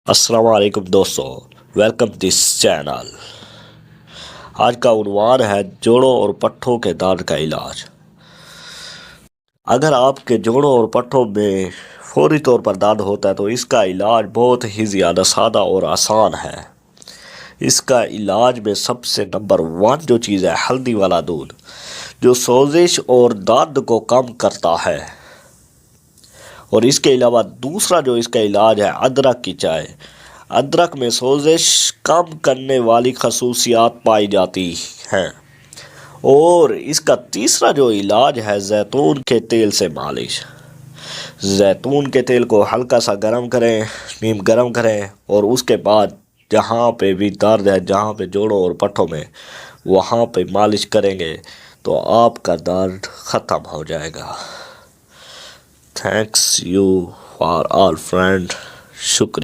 السلام علیکم دوستو، ویلکم دس چینل۔ آج کا عنوان ہے جوڑوں اور پٹھوں کے درد کا علاج۔ اگر آپ کے جوڑوں اور پٹھوں میں فوری طور پر درد ہوتا ہے تو اس کا علاج بہت ہی زیادہ سادہ اور آسان ہے۔ اس کا علاج میں سب سے نمبر 1 جو چیز ہے ہلدی والا دودھ، جو سوزش اور درد کو کم کرتا ہے۔ اور اس کے علاوہ دوسرا جو اس کا علاج ہے ادرک کی چائے۔ ادرک میں سوزش کم کرنے والی خصوصیات پائی جاتی ہیں۔ اور اس کا تیسرا جو علاج ہے زیتون کے تیل سے مالش۔ زیتون کے تیل کو ہلکا سا گرم کریں، گرم کریں اور اس کے بعد جہاں پہ بھی درد ہے، جہاں پہ جوڑوں اور پٹھوں میں، وہاں پہ مالش کریں گے تو آپ کا درد ختم ہو جائے گا۔ Thanks you for all friend, شکریہ۔